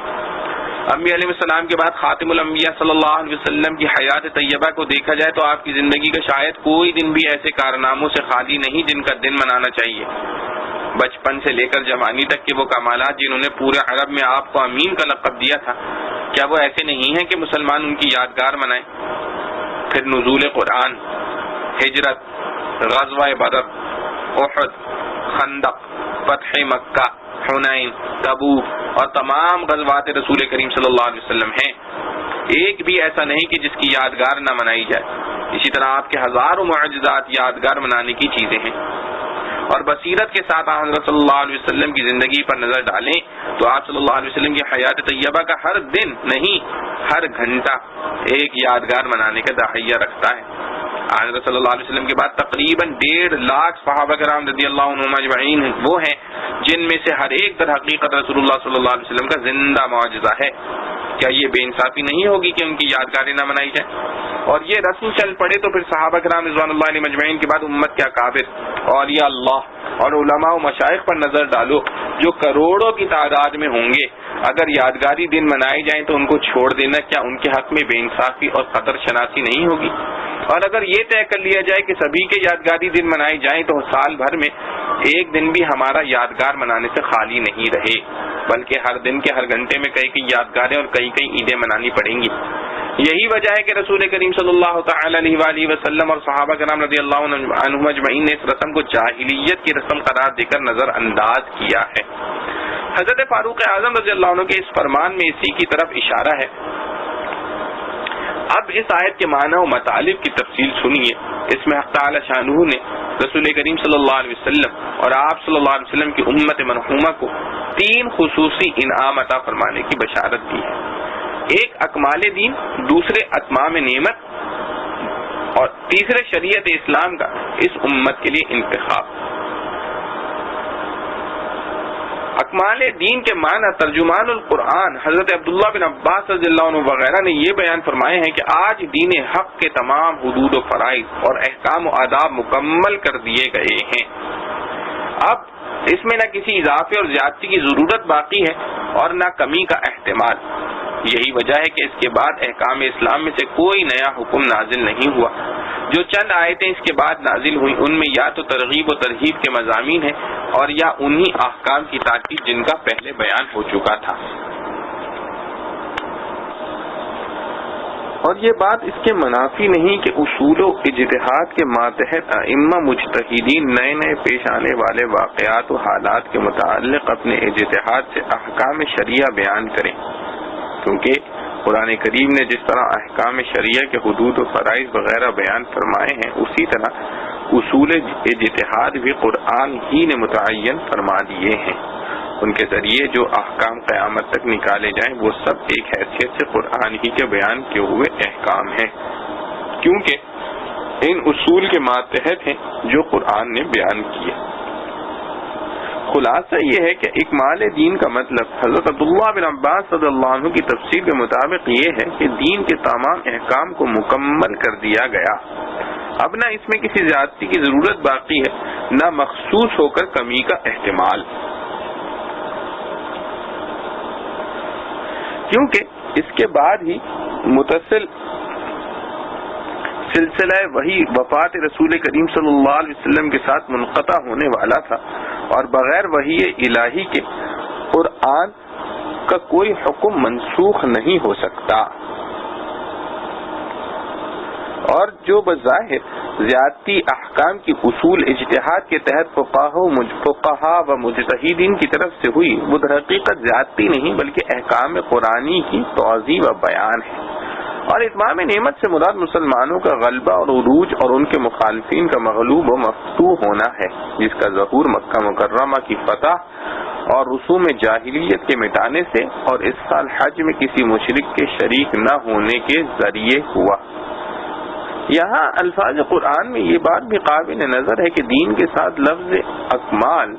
S1: انبیاء علیہ السلام کے بعد خاتم الانبیاء صلی اللہ علیہ وسلم کی حیات طیبہ کو دیکھا جائے تو آپ کی زندگی کا شاید کوئی دن بھی ایسے کارناموں سے خالی نہیں جن کا دن منانا چاہیے۔ بچپن سے لے کر جوانی تک کے وہ کمالات جنہوں نے پورے عرب میں آپ کو امین کا لقب دیا تھا، کیا وہ ایسے نہیں ہیں کہ مسلمان ان کی یادگار منائیں؟ پھر نزول قرآن، ہجرت، غزوہ بدر، احد، خندق، فتح مکہ، حنین، تبوک اور تمام غزوات رسول کریم صلی اللہ علیہ وسلم ہیں، ایک بھی ایسا نہیں کہ جس کی یادگار نہ منائی جائے۔ اسی طرح آپ کے ہزاروں معجزات یادگار منانے کی چیزیں ہیں۔ اور بصیرت کے ساتھ حضرت صلی اللہ علیہ وسلم کی زندگی پر نظر ڈالیں تو آپ صلی اللہ علیہ وسلم کی حیات طیبہ کا ہر دن نہیں ہر گھنٹہ ایک یادگار منانے کا داعیہ رکھتا ہے۔ حضرت صلی اللہ علیہ وسلم کے بعد تقریباً 1.5 لاکھ صحابہ کرام رضی اللہ عنہم اجمعین وہ ہیں جن میں سے ہر ایک در حقیقت رسول اللہ صلی اللہ علیہ وسلم کا زندہ معجزہ ہے۔ کیا یہ بے انصافی نہیں ہوگی کہ ان کی یادگاریں نہ منائی جائیں؟ اور یہ رسم چل پڑے تو پھر صحابہ کرام رضوان اللہ علیہ مجمعین کے بعد امت کے اکابر، اولیاء اللہ اور علماء و مشائخ پر نظر ڈالو جو کروڑوں کی تعداد میں ہوں گے، اگر یادگاری دن منائے جائیں تو ان کو چھوڑ دینا کیا ان کے حق میں بے انصافی اور قدر شناسی نہیں ہوگی؟ اور اگر یہ طے کر لیا جائے کہ سبھی کے یادگاری دن منائے جائیں تو سال بھر میں ایک دن بھی ہمارا یادگار منانے سے خالی نہیں رہے، بلکہ ہر دن کے ہر گھنٹے میں کئی یادگاریں اور کئی عیدیں منانی پڑیں گی۔ یہی وجہ ہے کہ رسول کریم صلی اللہ تعالی علیہ وآلہ وسلم اور صحابہ کرام رضی اللہ عنہم اجمعین نے اس رسم کو جاہلیت کی رسم قرار دے کر نظر انداز کیا ہے۔ حضرت فاروق اعظم رضی اللہ عنہ کے اس فرمان میں اسی کی طرف اشارہ ہے۔ اب اس آیت کے معنی و مطالب کی تفصیل سنیے۔ اس میں حق تعالی شانہ نے رسول کریم صلی اللہ علیہ وسلم اور آپ صلی اللہ علیہ وسلم کی امت مرحومہ کو 3 خصوصی انعام عطا فرمانے کی بشارت دی ہے۔ ایک اکمال دین، دوسرے اتمام نعمت اور تیسرے شریعت اسلام کا اس امت کے لیے انتخاب۔ اکمال دین کے معنی ترجمان القرآن حضرت عبداللہ بن عباس رضی اللہ عنہ وغیرہ نے یہ بیان فرمائے ہیں کہ آج دین حق کے تمام حدود و فرائض اور احکام و آداب مکمل کر دیے گئے ہیں، اب اس میں نہ کسی اضافے اور زیادتی کی ضرورت باقی ہے اور نہ کمی کا احتمال۔ یہی وجہ ہے کہ اس کے بعد احکام اسلام میں سے کوئی نیا حکم نازل نہیں ہوا۔ جو چند آیتیں اس کے بعد نازل ہوئی ان میں یا تو ترغیب و ترہیب کے مضامین ہیں اور یا انہی احکام کی تاکید جن کا پہلے بیان ہو چکا تھا۔ اور یہ بات اس کے منافی نہیں کہ اصول و اجتہاد کے ماتحت ائمہ مجتہدین نئے نئے پیش آنے والے واقعات و حالات کے متعلق اپنے اجتہاد سے احکام شریعہ بیان کریں، کیونکہ قرآن کریم نے جس طرح احکام شریعہ کے حدود و فرائض وغیرہ بیان فرمائے ہیں اسی طرح اصول اجتہاد بھی قرآن ہی نے متعین فرما دیے ہیں۔ ان کے ذریعے جو احکام قیامت تک نکالے جائیں وہ سب ایک حیثیت سے قرآن ہی کے بیان کیے ہوئے احکام ہیں، کیونکہ ان اصول کے ماتحت ہیں جو قرآن نے بیان کیے۔ خلاصہ یہ ہے کہ اکمال دین کا مطلب حضرت عبداللہ بن عباس رضی اللہ عنہ کی تفسیر کے مطابق یہ ہے کہ دین کے تمام احکام کو مکمل کر دیا گیا، اب نہ اس میں کسی زیادتی کی ضرورت باقی ہے نہ مخصوص ہو کر کمی کا احتمال، کیونکہ اس کے بعد ہی متصل سلسلہ وحی وفات رسول کریم صلی اللہ علیہ وسلم کے ساتھ منقطع ہونے والا تھا، اور بغیر وحی الہی کے قرآن کا کوئی حکم منسوخ نہیں ہو سکتا، اور جو بظاہر زیادتی احکام کی اصول اجتہاد کے تحت فقہا و مجتہدین کی طرف سے ہوئی، وہ در حقیقت زیادتی نہیں بلکہ احکام قرآنی کی توضیح و بیان ہے، اور اتمام نعمت سے مراد مسلمانوں کا غلبہ اور عروج اور ان کے مخالفین کا مغلوب و مفتوح ہونا ہے، جس کا ظہور مکہ مکرمہ کی فتح اور رسوم جاہلیت کے مٹانے سے اور اس سال حج میں کسی مشرک کے شریک نہ ہونے کے ذریعے ہوا۔ یہاں الفاظ قرآن میں یہ بات بھی قابل نظر ہے کہ دین کے ساتھ لفظ اکمال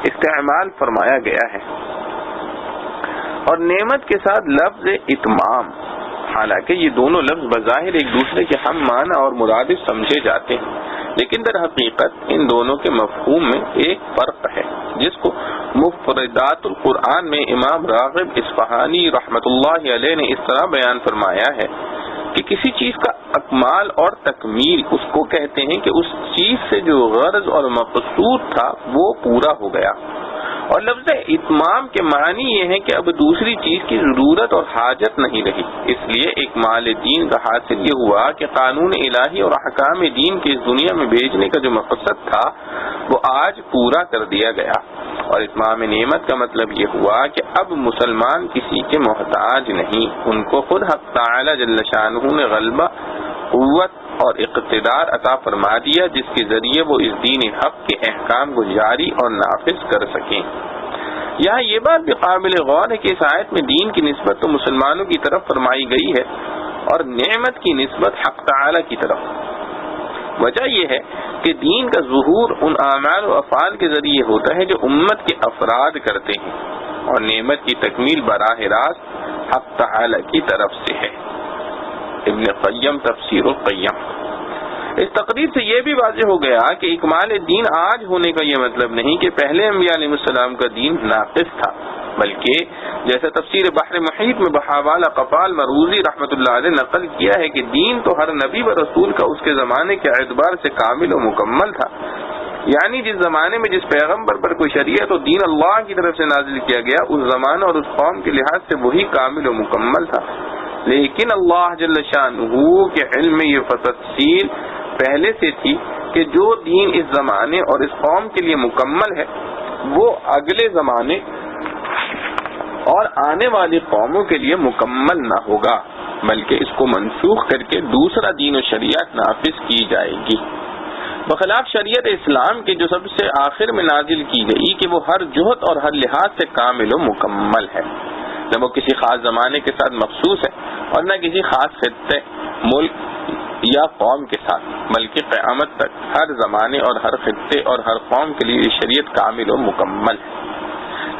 S1: استعمال فرمایا گیا ہے اور نعمت کے ساتھ لفظ اتمام، حالانکہ یہ دونوں لفظ بظاہر ایک دوسرے کے ہم معنی اور مرادف سمجھے جاتے ہیں، لیکن در حقیقت ان دونوں کے مفہوم میں ایک فرق ہے، جس کو مفردات القرآن میں امام راغب اصفہانی رحمۃ اللہ علیہ نے اس طرح بیان فرمایا ہے کہ کسی چیز کا اکمال اور تکمیل اس کو کہتے ہیں کہ اس چیز سے جو غرض اور مقصود تھا وہ پورا ہو گیا، اور لفظ اتمام کے معنی یہ ہے کہ اب دوسری چیز کی ضرورت اور حاجت نہیں رہی۔ اس لیے اکمال دین کا حاصل یہ ہوا کہ قانون الہی اور احکام دین کے اس دنیا میں بھیجنے کا جو مقصد تھا وہ آج پورا کر دیا گیا، اور اتمام نعمت کا مطلب یہ ہوا کہ اب مسلمان کسی کے محتاج نہیں، ان کو خود حق تعالی جل شانہ نے غلبہ، قوت اور اقتدار عطا فرما دیا، جس کے ذریعے وہ اس دین حق کے احکام کو جاری اور نافذ کر سکیں۔ یہاں یہ بات بھی قابل غور ہے کہ اس آیت میں دین کی نسبت تو مسلمانوں کی طرف فرمائی گئی ہے اور نعمت کی نسبت حق تعالی کی طرف۔ وجہ یہ ہے کہ دین کا ظہور ان اعمال و افعال کے ذریعے ہوتا ہے جو امت کے افراد کرتے ہیں، اور نعمت کی تکمیل براہ راست حق تعالی کی طرف سے ہے۔ ابن قیم تفسیر القیم۔ اس تقریر سے یہ بھی واضح ہو گیا کہ اکمال دین آج ہونے کا یہ مطلب نہیں کہ پہلے انبیاء علیہ السلام کا دین ناقص تھا، بلکہ جیسا تفسیر بحر محیط میں بحوالہ قفال مروزی رحمۃ اللہ علیہ نقل کیا ہے کہ دین تو ہر نبی و رسول کا اس کے زمانے کے اعتبار سے کامل و مکمل تھا، یعنی جس زمانے میں جس پیغمبر پر کوئی شریعت اور دین اللہ کی طرف سے نازل کیا گیا اس زمانہ اور اس قوم کے لحاظ سے وہی کامل و مکمل تھا، لیکن اللہ جل شانہ کے علم میں یہ تفصیل پہلے سے تھی کہ جو دین اس زمانے اور اس قوم کے لیے مکمل ہے وہ اگلے زمانے اور آنے والی قوموں کے لیے مکمل نہ ہوگا، بلکہ اس کو منسوخ کر کے دوسرا دین و شریعت نافذ کی جائے گی، بخلاف شریعت اسلام کے جو سب سے آخر میں نازل کی گئی کہ وہ ہر جہت اور ہر لحاظ سے کامل و مکمل ہے، نہ وہ کسی خاص زمانے کے ساتھ مخصوص ہے اور نہ کسی خاص خطے، ملک یا قوم کے ساتھ، بلکہ قیامت تک ہر زمانے اور ہر خطے اور ہر قوم کے لیے شریعت کامل و مکمل ہے۔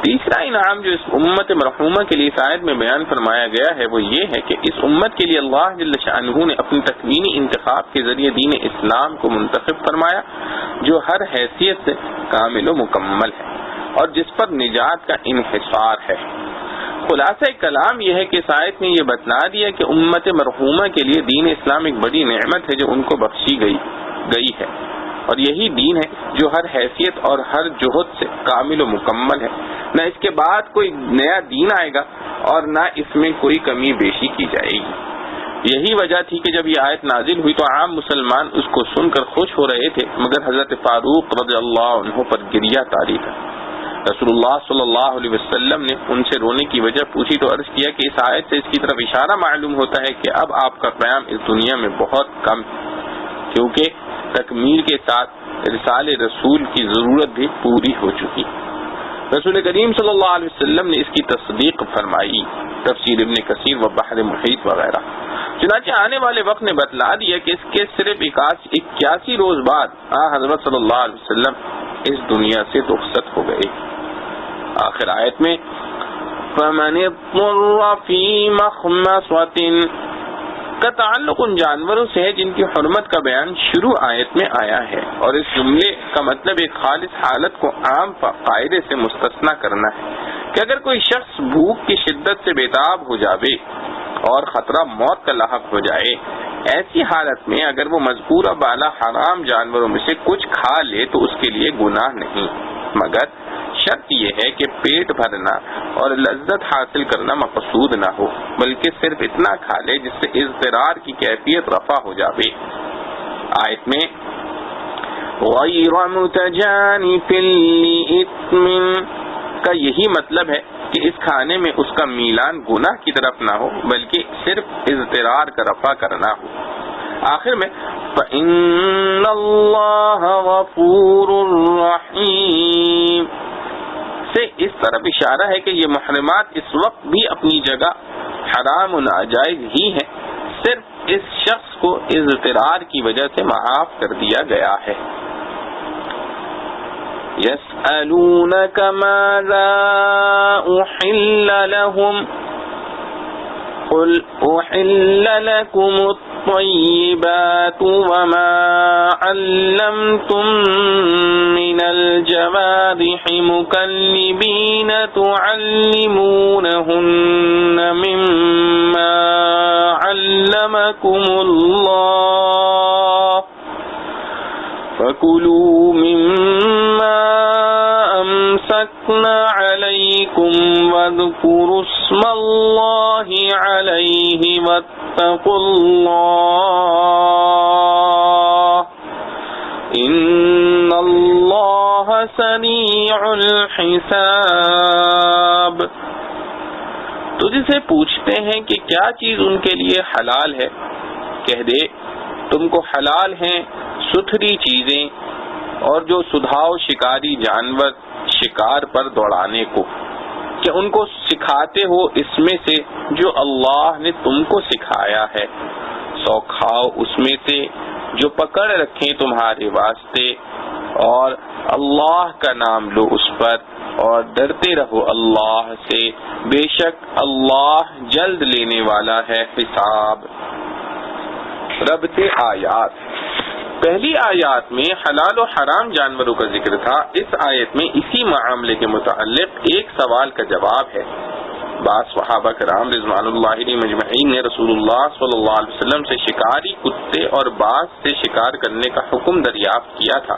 S1: تیسرا انعام جو اس امت مرحومہ کے لیے اس آیت میں بیان فرمایا گیا ہے وہ یہ ہے کہ اس امت کے لیے اللہ جل شانہ نے اپنی تکوینی انتخاب کے ذریعے دین اسلام کو منتخب فرمایا، جو ہر حیثیت سے کامل و مکمل ہے اور جس پر نجات کا انحصار ہے۔ خلاصہ کلام یہ ہے کہ اس آیت نے یہ بتلا دیا کہ امت مرحومہ کے لیے دین اسلام ایک بڑی نعمت ہے جو ان کو بخشی گئی ہے، اور یہی دین ہے جو ہر حیثیت اور ہر جہد سے کامل و مکمل ہے، نہ اس کے بعد کوئی نیا دین آئے گا اور نہ اس میں کوئی کمی بیشی کی جائے گی۔ یہی وجہ تھی کہ جب یہ آیت نازل ہوئی تو عام مسلمان اس کو سن کر خوش ہو رہے تھے، مگر حضرت فاروق رضی اللہ عنہ پر گریہ طاری تھا۔ رسول اللہ صلی اللہ علیہ وسلم نے ان سے رونے کی وجہ پوچھی تو عرض کیا کہ اس آیت سے اس کی طرف اشارہ معلوم ہوتا ہے کہ اب آپ کا قیام اس دنیا میں بہت کم ہے، کیونکہ تکمیل کے ساتھ ارسال رسول کی ضرورت بھی پوری ہو چکی۔ رسول کریم صلی اللہ علیہ وسلم نے اس کی تصدیق فرمائی، تفسیر ابن کثیر و بحر محیط وغیرہ۔ چنانچہ آنے والے وقت نے بتلا دیا کہ اس کے صرف 81 روز بعد حضرت صلی اللہ علیہ وسلم اس دنیا سے رخصت ہو گئے۔ آخر آیت میں فَمَنِ اضْطُرَّ فِي مَخْمَصَةٍ کا تعلق ان جانوروں سے ہے جن کی حرمت کا بیان شروع آیت میں آیا ہے، اور اس جملے کا مطلب ایک خالص حالت کو عام قاعدے سے مستثنا کرنا ہے، کہ اگر کوئی شخص بھوک کی شدت سے بیتاب ہو جاوے اور خطرہ موت کا لاحق ہو جائے، ایسی حالت میں اگر وہ مذکورہ بالا حرام جانوروں میں سے کچھ کھا لے تو اس کے لیے گناہ نہیں، مگر شرط یہ ہے کہ پیٹ بھرنا اور لذت حاصل کرنا مقصود نہ ہو، بلکہ صرف اتنا کھا لے جس سے اضطرار کی کیفیت رفع ہو جاوے۔ آیت میں غیر متجانف لإثم کا یہی مطلب ہے کہ اس کھانے میں اس کا میلان گناہ کی طرف نہ ہو بلکہ صرف اضطرار کا رفع کرنا ہو۔ آخر میں فَإِنَّ اللَّهَ غَفُورٌ رَحِيمٌ سے اس طرف اشارہ ہے کہ یہ محرمات اس وقت بھی اپنی جگہ حرام و ناجائز ہی ہیں، صرف اس شخص کو اضطرار کی وجہ سے معاف کر دیا گیا ہے۔ يَسْأَلُونَكَ مَاذَا أُحِلَّ لَهُمْ قُلْ أُحِلَّ لَكُمُ الطَّيِّبَاتُ وَمَا عَلَّمْتُم مِّنَ الْجَوَارِحِ مُكَلِّبِينَ تُعَلِّمُونَهُنَّ مِمَّا عَلَّمَكُمُ اللَّهُ فَكُلُوا مِمَّا أَمْسَكْنَا عَلَيْكُمْ وَاذْكُرُوا اسْمَ اللَّهِ عَلَيْهِ وَاتَّقُوا اللَّهَ إِنَّ اللَّهَ سَرِيعُ الْحِسَابِ۔ تجھ سے پوچھتے ہیں کہ کیا چیز ان کے لیے حلال ہے، کہہ دے تم کو حلال ہیں ستھری چیزیں اور جو سدھاؤ شکاری جانور شکار پر دوڑانے کو، کہ ان کو سکھاتے ہو اس میں سے جو اللہ نے تم کو سکھایا ہے، سو کھاؤ اس میں سے جو پکڑ رکھیں تمہارے واسطے، اور اللہ کا نام لو اس پر اور ڈرتے رہو اللہ سے، بے شک اللہ جلد لینے والا ہے حساب۔ ربط آیات، پہلی آیات میں حلال و حرام جانوروں کا ذکر تھا، اس آیت میں اسی معاملے کے متعلق ایک سوال کا جواب ہے۔ بعض صحابہ کرام رضوان اللہ علیہم اجمعین نے رسول اللہ صلی اللہ علیہ وسلم سے شکاری کتے اور باز سے شکار کرنے کا حکم دریافت کیا تھا،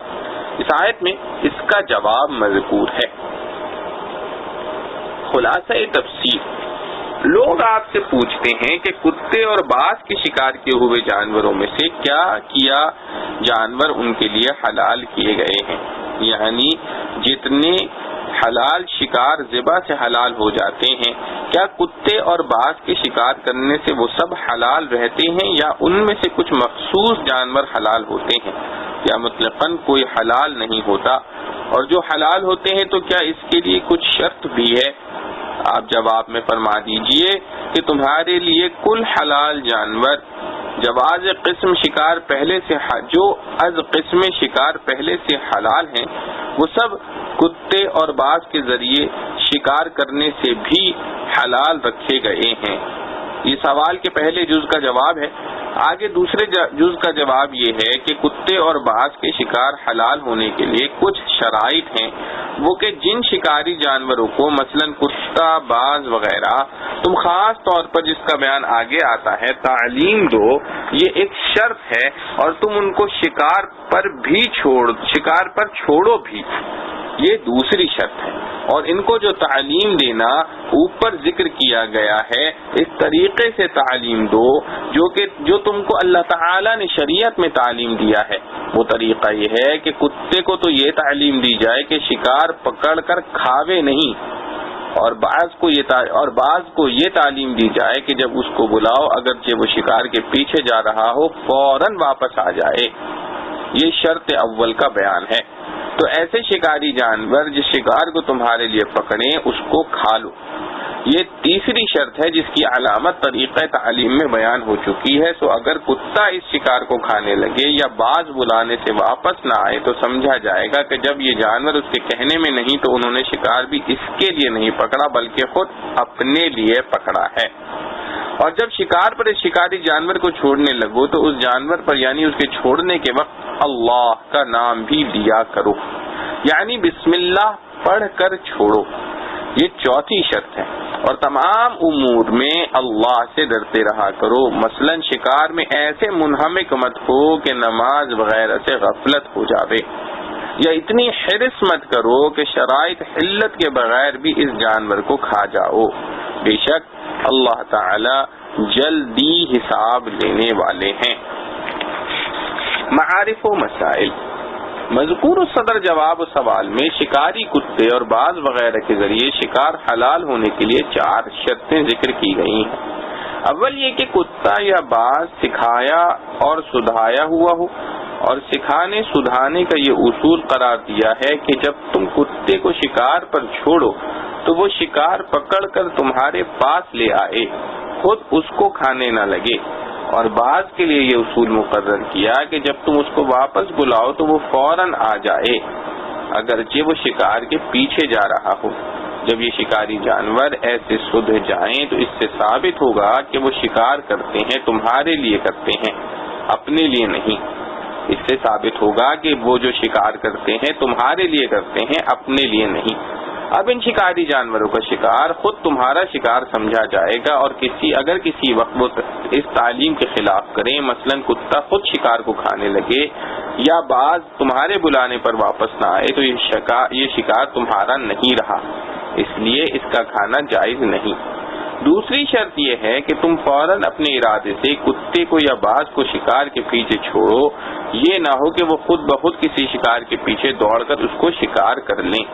S1: اس آیت میں اس کا جواب مذکور ہے۔ خلاصہ تفسیر، لوگ آپ سے پوچھتے ہیں کہ کتے اور باز کے شکار کیے ہوئے جانوروں میں سے کیا جانور ان کے لیے حلال کیے گئے ہیں، یعنی جتنے حلال شکار ذبح سے حلال ہو جاتے ہیں، کیا کتے اور باز کے شکار کرنے سے وہ سب حلال رہتے ہیں یا ان میں سے کچھ مخصوص جانور حلال ہوتے ہیں، یا مطلقاً کوئی حلال نہیں ہوتا، اور جو حلال ہوتے ہیں تو کیا اس کے لیے کچھ شرط بھی ہے؟ آپ جواب میں فرما دیجئے کہ تمہارے لیے کل حلال جانور جواز قسم شکار پہلے سے جو از قسم شکار پہلے سے حلال ہیں وہ سب کتے اور باز کے ذریعے شکار کرنے سے بھی حلال رکھے گئے ہیں۔ یہ سوال کے پہلے جز کا جواب ہے۔ آگے دوسرے جز کا جواب یہ ہے کہ کتے اور باز کے شکار حلال ہونے کے لیے کچھ شرائط ہیں، وہ کہ جن شکاری جانوروں کو مثلا کتا، باز وغیرہ تم خاص طور پر جس کا بیان آگے آتا ہے تعلیم دو، یہ ایک شرط ہے، اور تم ان کو شکار پر چھوڑو بھی، یہ دوسری شرط ہے۔ اور ان کو جو تعلیم دینا اوپر ذکر کیا گیا ہے اس طریقے سے تعلیم دو جو تم کو اللہ تعالی نے شریعت میں تعلیم دیا ہے۔ وہ طریقہ یہ ہے کہ کتے کو تو یہ تعلیم دی جائے کہ شکار پکڑ کر کھاوے نہیں، اور بعض کو یہ تعلیم دی جائے کہ جب اس کو بلاؤ اگرچہ وہ شکار کے پیچھے جا رہا ہو فوراً واپس آ جائے۔ یہ شرط اول کا بیان ہے۔ تو ایسے شکاری جانور جس شکار کو تمہارے لیے پکڑیں اس کو کھا لو۔ یہ تیسری شرط ہے جس کی علامت طریقہ تعلیم میں بیان ہو چکی ہے۔ سو اگر کتا اس شکار کو کھانے لگے یا باز بلانے سے واپس نہ آئے تو سمجھا جائے گا کہ جب یہ جانور اس کے کہنے میں نہیں تو انہوں نے شکار بھی اس کے لیے نہیں پکڑا بلکہ خود اپنے لیے پکڑا ہے۔ اور جب شکار پر اس شکاری جانور کو چھوڑنے لگو تو اس جانور پر یعنی اس کے چھوڑنے کے وقت اللہ کا نام بھی لیا کرو، یعنی بسم اللہ پڑھ کر چھوڑو۔ یہ چوتھی شرط ہے. اور تمام امور میں اللہ سے ڈرتے رہا کرو. مثلا شکار میں ایسے منہمک مت ہو کہ نماز وغیرہ سے غفلت ہو جاوے، یا اتنی حرص مت کرو کہ شرائط حلت کے بغیر بھی اس جانور کو کھا جاؤ. بے شک اللہ تعالی جلدی حساب لینے والے ہیں. معارف و مسائل. مذکور الصدر جواب و سوال میں شکاری کتے اور باز وغیرہ کے ذریعے شکار حلال ہونے کے لیے 4 شرطیں ذکر کی گئی ہیں. اول یہ کہ کتا یا باز سکھایا اور سدھایا ہوا ہو، اور سکھانے سدھانے کا یہ اصول قرار دیا ہے کہ جب تم کتے کو شکار پر چھوڑو تو وہ شکار پکڑ کر تمہارے پاس لے آئے، خود اس کو کھانے نہ لگے. اور باز کے لیے یہ اصول مقرر کیا کہ جب تم اس کو واپس بلاؤ تو وہ فوراً آ جائے، اگرچہ وہ شکار کے پیچھے جا رہا ہو. جب یہ شکاری جانور ایسے سدھ جائیں تو اس سے ثابت ہوگا کہ وہ شکار کرتے ہیں تمہارے لیے کرتے ہیں، اپنے لیے نہیں. اس سے ثابت ہوگا کہ وہ جو شکار کرتے ہیں تمہارے لیے کرتے ہیں، اپنے لیے نہیں. اب ان شکاری جانوروں کا شکار خود تمہارا شکار سمجھا جائے گا، اور اگر کسی وقت وہ اس تعلیم کے خلاف کریں، مثلا کتا خود شکار کو کھانے لگے یا باز تمہارے بلانے پر واپس نہ آئے تو یہ شکار تمہارا نہیں رہا، اس لیے اس کا کھانا جائز نہیں. دوسری شرط یہ ہے کہ تم فوراً اپنے ارادے سے کتے کو یا باز کو شکار کے پیچھے چھوڑو، یہ نہ ہو کہ وہ خود بخود کسی شکار کے پیچھے دوڑ کر اس کو شکار کر لیں.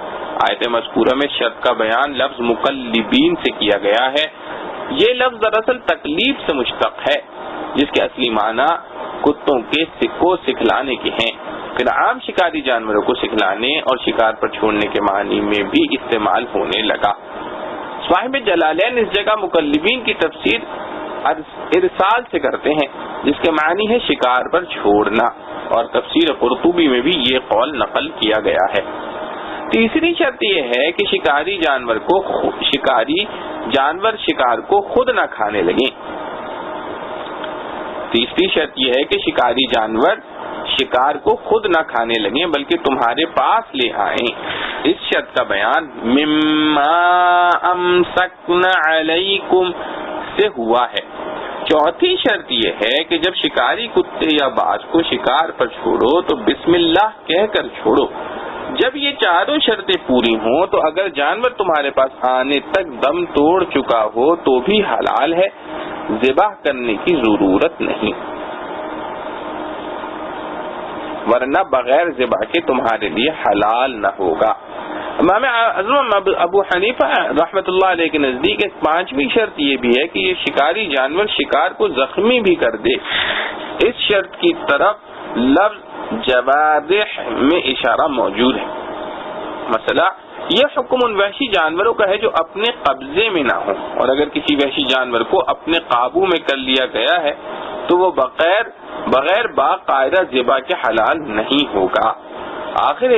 S1: آیت مذکورہ میں شرط کا بیان لفظ مقلبین سے کیا گیا ہے. یہ لفظ دراصل تکلیف سے مشتق ہے، جس کے اصلی معنی کتوں کے سکو سکھلانے کے ہیں، پھر عام شکاری جانوروں کو سکھلانے اور شکار پر چھوڑنے کے معنی میں بھی استعمال ہونے لگا. صاحب جلالین اس جگہ مقلبین کی تفسیر ارسال سے کرتے ہیں، جس کے معنی ہے شکار پر چھوڑنا، اور تفسیر قرطبی میں بھی یہ قول نقل کیا گیا ہے. تیسری شرط یہ ہے کہ شکاری جانور شکار کو خود نہ کھانے لگیں. تیسری شرط یہ ہے کہ شکاری جانور شکار کو خود نہ کھانے لگیں بلکہ تمہارے پاس لے آئیں. اس شرط کا بیان مما امسکن علیکم سے ہوا ہے. چوتھی شرط یہ ہے کہ جب شکاری کتے یا باز کو شکار پر چھوڑو تو بسم اللہ کہہ کر چھوڑو. جب یہ چاروں شرطیں پوری ہوں تو اگر جانور تمہارے پاس آنے تک دم توڑ چکا ہو تو بھی حلال ہے، ذبح کرنے کی ضرورت نہیں، ورنہ بغیر ذبح کے تمہارے لیے حلال نہ ہوگا. امام اعظم ابو حنیفہ رحمۃ اللہ علیہ کے نزدیک ایک 5ویں شرط یہ بھی ہے کہ یہ شکاری جانور شکار کو زخمی بھی کر دے. اس شرط کی طرف لفظ جوارح میں اشارہ موجود ہے. مسئلہ یہ حکم ان وحشی جانوروں کا ہے جو اپنے قبضے میں نہ ہو، اور اگر کسی وحشی جانور کو اپنے قابو میں کر لیا گیا ہے تو وہ بغیر باقاعدہ ذبح کے حلال نہیں ہوگا. آخر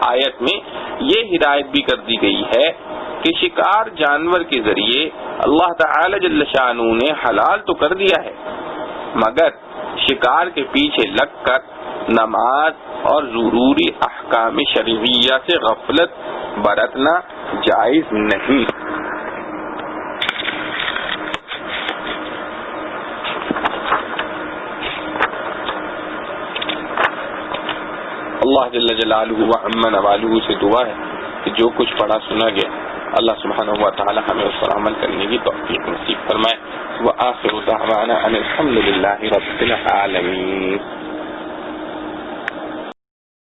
S1: آیت میں یہ ہدایت بھی کر دی گئی ہے کہ شکار جانور کے ذریعے اللہ تعالی جل شانہ نے حلال تو کر دیا ہے، مگر شکار کے پیچھے لگ کر نماز اور ضروری احکام شرعیہ سے غفلت برتنا جائز نہیں. اللہ جل جلالہ و عم نوالہ سے دعا ہے کہ جو کچھ پڑھا سنا گیا اللہ سبحانہ و تعالی ہمیں اس پر عمل کرنے کی توفیق نصیب فرمائے. وآخر دعوانا ان الحمد للہ رب العالمین.